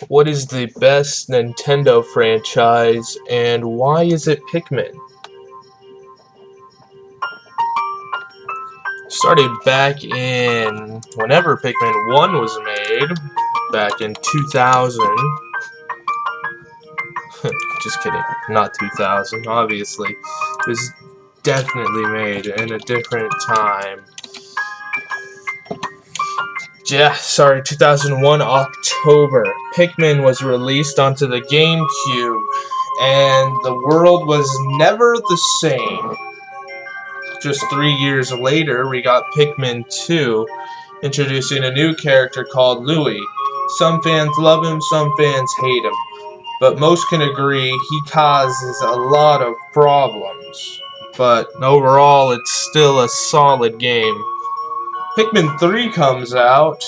What is the best Nintendo franchise and why is it Pikmin? Started back in whenever Pikmin 1 was made, back in 2000. Just kidding, not 2000, obviously. It was definitely made in a different time. Yeah, sorry, 2001 October. Pikmin was released onto the GameCube, and the world was never the same. Just 3 years later, we got Pikmin 2, introducing a new character called Louie. Some fans love him, some fans hate him, but most can agree he causes a lot of problems. But overall, it's still a solid game. Pikmin 3 comes out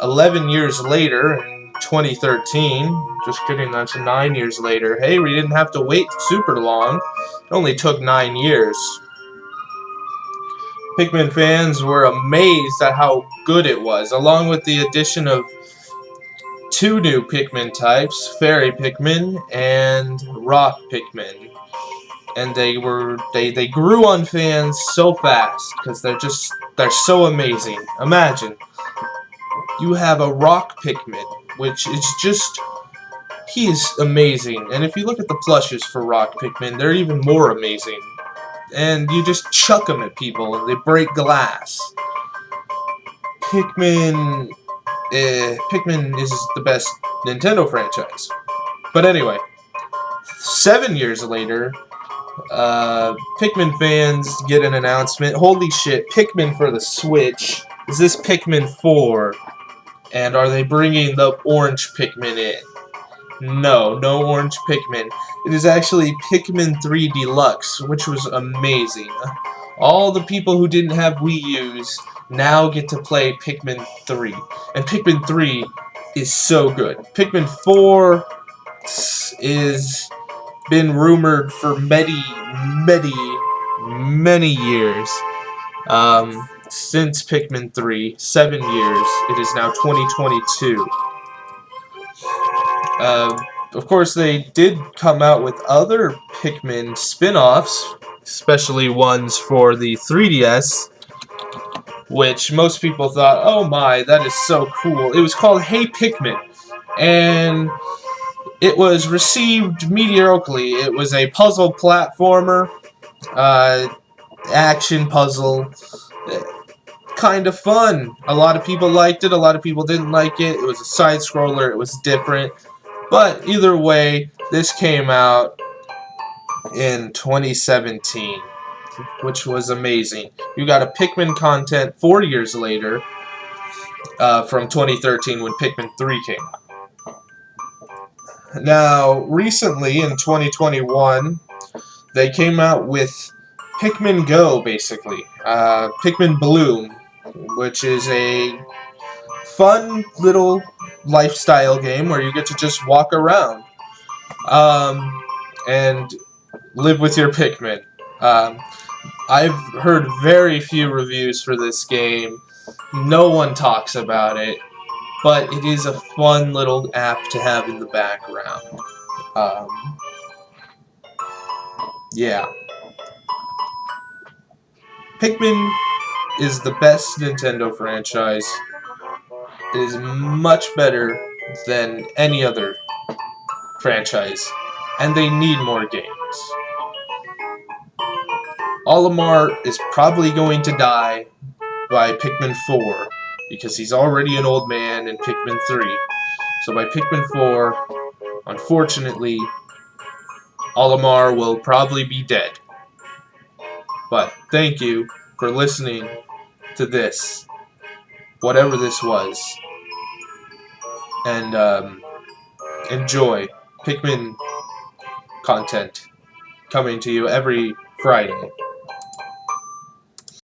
11 years later in 2013. Just kidding, that's 9 years later. Hey, we didn't have to wait super long. It only took 9 years. Pikmin fans were amazed at how good it was, along with the addition of 2 new Pikmin types, Fairy Pikmin and Rock Pikmin. And they grew on fans so fast because they're so amazing. Imagine you have a Rock Pikmin, which is just he's amazing. And if you look at the plushes for Rock Pikmin, they're even more amazing. And you just chuck them at people and they break glass. Pikmin is the best Nintendo franchise. But anyway, 7 years later, Pikmin fans get an announcement. Holy shit, Pikmin for the Switch. Is this Pikmin 4? And are they bringing the orange Pikmin in? No, no orange Pikmin. It is actually Pikmin 3 Deluxe, which was amazing. All the people who didn't have Wii U's now get to play Pikmin 3. And Pikmin 3 is so good. Pikmin 4 is been rumored for many years. Since Pikmin 3, 7 years. It is now 2022. Of course, they did come out with other Pikmin spin-offs, especially ones for the 3DS, which most people thought, oh my, that is so cool. It was called Hey Pikmin, and it was received mediocrely. It was a puzzle platformer, action puzzle, kind of fun. A lot of people liked it, a lot of people didn't like it. It was a side-scroller, it was different. But either way, this came out in 2017, which was amazing. You got a Pikmin content 4 years later, from 2013 when Pikmin 3 came out. Now, recently in 2021, they came out with Pikmin Go, basically. Pikmin Bloom, which is a fun little lifestyle game where you get to just walk around and live with your Pikmin. I've heard very few reviews for this game. No one talks about it, but it is a fun little app to have in the background. Yeah. Pikmin is the best Nintendo franchise. It is much better than any other franchise, and they need more games. Olimar is probably going to die by Pikmin 4, because he's already an old man in Pikmin 3. So by Pikmin 4, unfortunately, Olimar will probably be dead. But thank you for listening to this, whatever this was, and enjoy Pikmin content coming to you every Friday.